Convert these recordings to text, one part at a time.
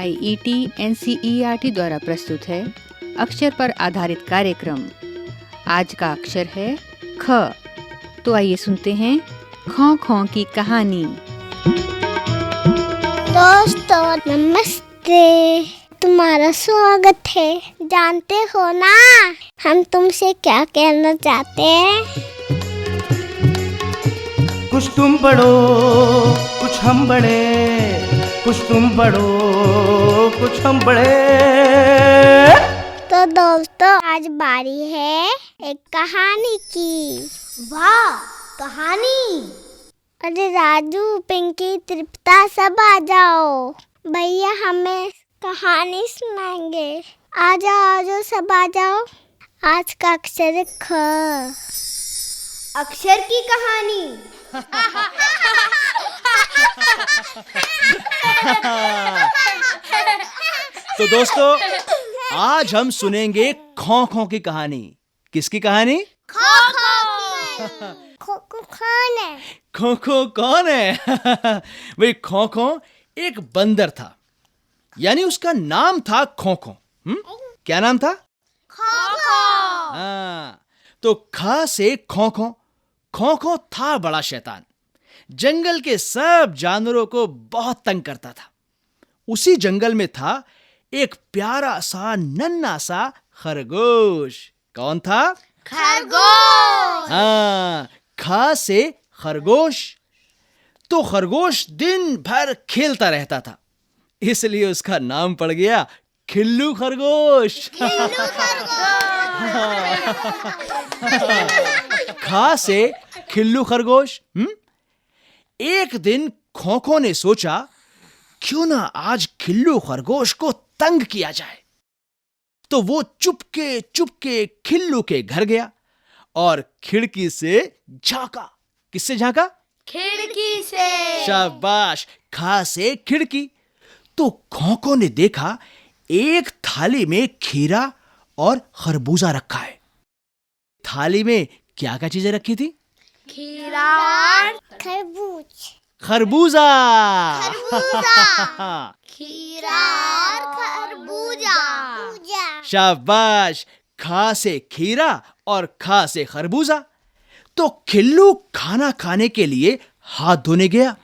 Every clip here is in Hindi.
IIT NCERT द्वारा प्रस्तुत है अक्षर पर आधारित कार्यक्रम। आज का अक्षर है ख। तो आइए सुनते हैं खौ खौ की कहानी। दोस्तों नमस्ते, तुम्हारा स्वागत है। जानते हो ना हम तुमसे क्या कहना चाहते हैं? कुछ तुम पढ़ो कुछ हम बड़े, कुछ तुम पढ़ो कुछ हम बड़े। तो दोस्तों आज बारी है एक कहानी की। वाह कहानी! अरे राजू, पिंकी, तृप्ता सब आ जाओ, भैया हमें कहानी सुनाएंगे। आ जाओ सब आ जाओ। आज का अक्षर है ख। अक्षर की कहानी। तो दोस्तों आज हम सुनेंगे खौ खौ की कहानी। किसकी कहानी? खो कौन है? खो खो कौन है? भाई खो खो एक बंदर था, यानी उसका नाम था खो खो। क्या नाम था? हाँ, तो खा से खो खो। खो खो था बड़ा शैतान, जंगल के सब जानवरों को बहुत तंग करता था। उसी जंगल में था एक प्यारा सा नन्हा सा खरगोश। कौन था? खरगोश। हाँ, खा से खरगोश। तो खरगोश दिन भर खेलता रहता था, इसलिए उसका नाम पड़ गया खिल्लू खरगोश। खा से खिल्लू खरगोश। एक दिन खो खो ने सोचा क्यों ना आज खिल्लू खरगोश को तंग किया जाए। तो वो चुपके चुपके खिल्लू के घर गया और खिड़की से झांका। किससे झांका? खिड़की से। शाबाश, खा से खिड़की। तो खो खो ने देखा एक थाली में खीरा और खरबूजा रखा है। थाली में क्या क्या चीजें रखी थी? खीरा और खरबूज। खरबूजा। खीरा और खरबूजा। शाबाश, खा से खीरा और खा से खरबूजा। तो खिल्लू खाना खाने के लिए हाथ धोने गया,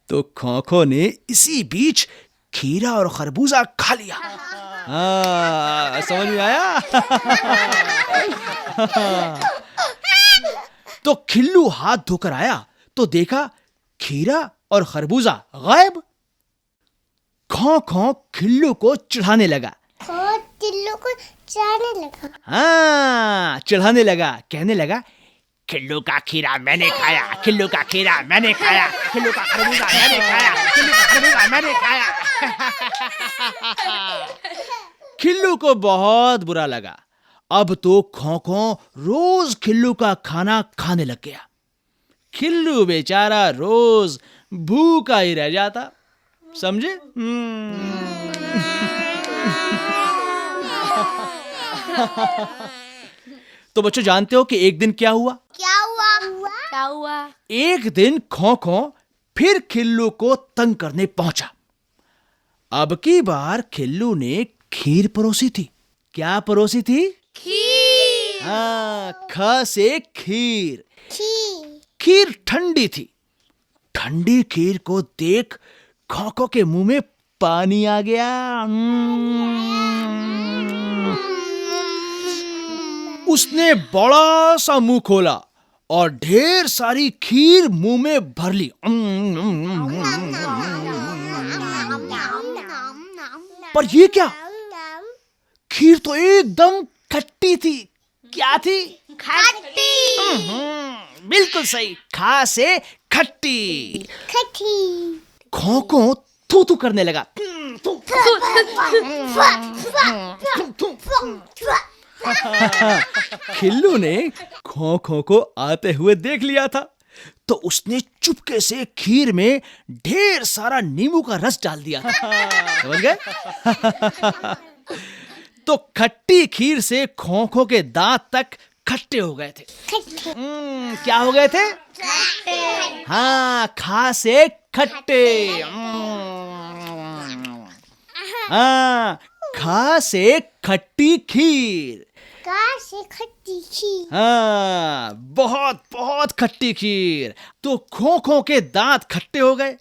तो खो खो ने इसी बीच खीरा और खरबूजा खा लिया। समझ में आया? तो खिल्लू हाथ धोकर आया तो देखा खीरा और खरबूजा गायब। खो खो खिल्लू को चढ़ाने लगा। खिल्लू को चढ़ाने लगा? हाँ, चढ़ाने लगा। कहने लगा खिल्लू का खीरा मैंने खाया, खिल्लू का खीरा मैंने खाया, खिल्लू का खरबूजा मैंने खाया, खिल्लू का खरबूजा मैंने खाया। खिल्लू को बहुत बुरा लगा। अब तो खो खो रोज खिल्लू का खाना खाने लग गया। खिल्लू बेचारा रोज भूखा ही रह जाता। समझे? तो बच्चों जानते हो कि एक दिन क्या हुआ? क्या हुआ? एक दिन खो खो फिर खिल्लू को तंग करने पहुंचा। अब की बार खिल्लू ने खीर परोसी थी। क्या परोसी थी? खीर। हाँ, ख से खीर। खीर ठंडी थी। ठंडी खीर को देख खो खो के मुंह में पानी आ गया। उसने बड़ा सा मुंह खोला और ढेर सारी खीर मुंह में भर ली। पर ये क्या? खीर तो एकदम खट्टी थी। क्या थी? खट्टी। बिल्कुल सही, खा से खट्टी। खो खो थू थू करने लगा। खिल्लू ने खो खो को आते हुए देख लिया था, तो उसने चुपके से खीर में ढेर सारा नींबू का रस डाल दिया था। समझ गए? तो खट्टी खीर से खो खो के दांत तक खट्टे हो गए थे। क्या हो गए थे? हाँ, खा से खट्टे। हाँ, खा से खट्टी खीर। का से खट्टी खीर। हाँ, बहुत बहुत खट्टी खीर। तो खो के दांत खट्टे हो गए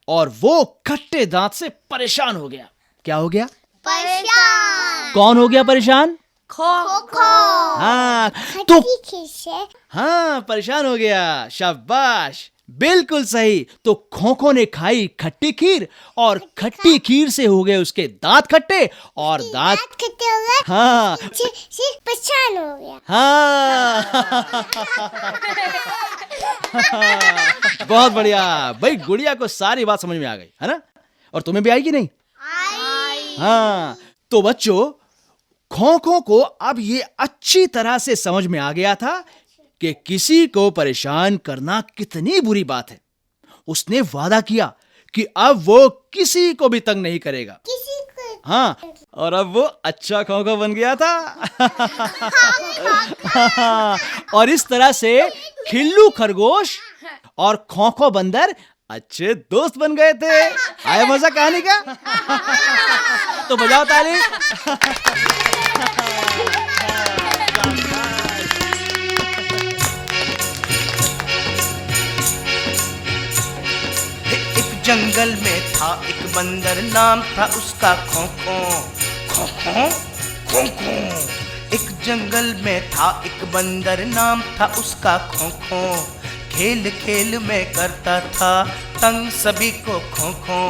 और वो खट्टे दांत से परेशान हो गया। क्या हो गया? परेशान। कौन हो गया परेशान? खो। हाँ, तो खट्टी खीर से। हाँ, परेशान हो गया। शाबाश, बिल्कुल सही। तो खो ने खाई खट्टी खीर और खट्टी खीर से हो गए उसके दांत खट्टे और दांत खट्टे हो गए। हाँ सिर्फ परेशान हो गया। हाँ बहुत बढ़िया भाई, गुड़िया को सारी बात समझ में आ गई है ना? और तुम्हें भी आई कि नहीं? आई। हाँ, तो बच्चों, खो को अब ये अच्छी तरह से समझ में आ गया था कि किसी को परेशान करना कितनी बुरी बात है। उसने वादा किया कि अब वो किसी को भी तंग नहीं करेगा। किसी को। हाँ, और अब वो अच्छा खो बन गया था। और इस तरह से खिल्लू खरगोश और खो बंदर अच्छे दोस्त बन गए थे। आया मजा कहानी का? तो बजाओ ताली। एक जंगल में था एक बंदर, नाम था उसका खो खो। एक जंगल में था एक बंदर, नाम था उसका खो। खेल खेल में करता था तंग सभी को खो खो।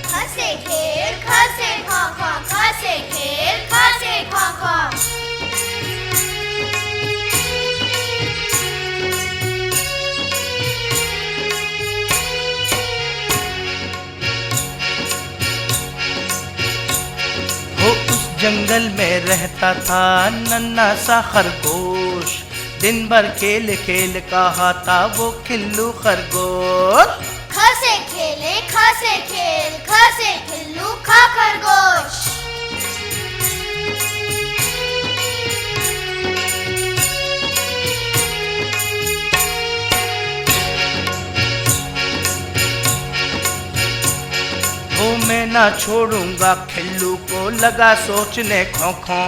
खसे खेल खसे खो खो, खसे खेल खसे खो खो। वो उस जंगल में रहता था नन्हा सा खरगोश, दिन भर खेल खेल कहाता वो खिल्लू खरगोश। खसे खेले खसे खेल, खसे खिल्लू खा खरगोश। वो मैं ना छोड़ूंगा खिल्लू को, लगा सोचने खो खो।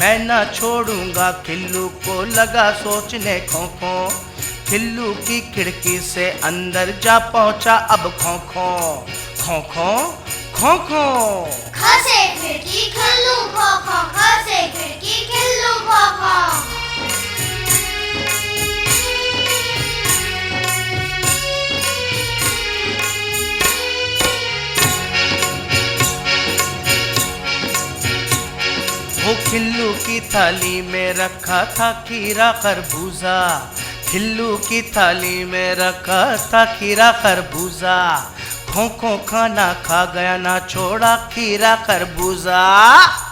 मैं ना छोड़ूंगा खिल्लू को, लगा सोचने खो। खिल्लू की खिड़की से अंदर जा पहुंचा अब खो खो। खसे खिड़की खिल्लू खो खो, खसे खिड़की खिल्लू खो खो। वो खिल्लू की थाली में रखा था खीरा खरबूजा, खिल्लू की थाली में रखा था खीरा खरबूजा। खो खाना खा गया ना छोड़ा खीरा खरबूजा।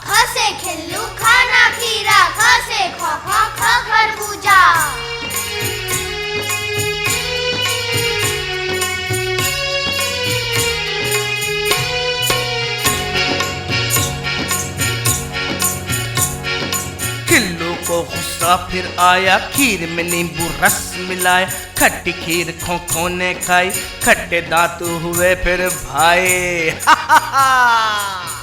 खसे खिल्लू खाना खीरा, खसे खो खो खा खरबूजा। खिल्लू को गुस्सा फिर आया, खीर में नींबू रस मिलाया। खट्टी खीर खो ने खाई, खट्टे दांत हुए फिर भाई।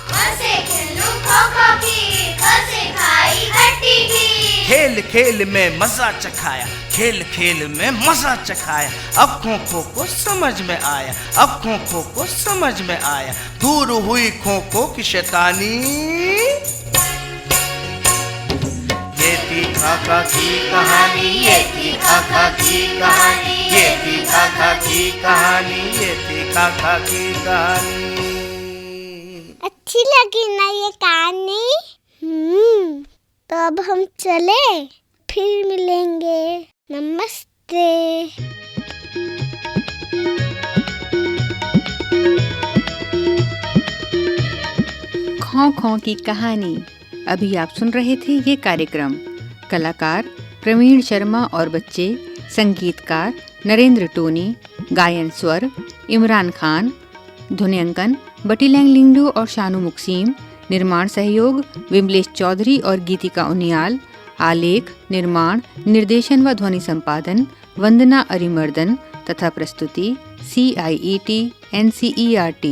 खसे खिल्लू खो खो खीर, खसे खाई खट्टी खीर। खेल खेल में मजा चखाया, खेल खेल में मजा चखाया। अब खो को समझ में आया, अब खो को समझ में आया। दूर हुई खो की शैतानी। ये थी खाका की कहानी, ये थी खाका की कहानी, ये थी खाका की कहानी, ये थी खाका की कहानी। अच्छी लगी ना ये कहानी? तो अब हम चले, फिर मिलेंगे। नमस्ते। खो की कहानी। अभी आप सुन रहे थे ये कार्यक्रम। कलाकार प्रवीण शर्मा और बच्चे, संगीतकार नरेंद्र टोनी, गायन स्वर इमरान खान, ध्वनियांकन बटीलैंग लिंगडू और शानू मुक्सीम, निर्माण सहयोग विमलेश चौधरी और गीतिका उनियाल, आलेख निर्माण निर्देशन व ध्वनि संपादन वंदना अरिमर्दन तथा प्रस्तुति CIET NCERT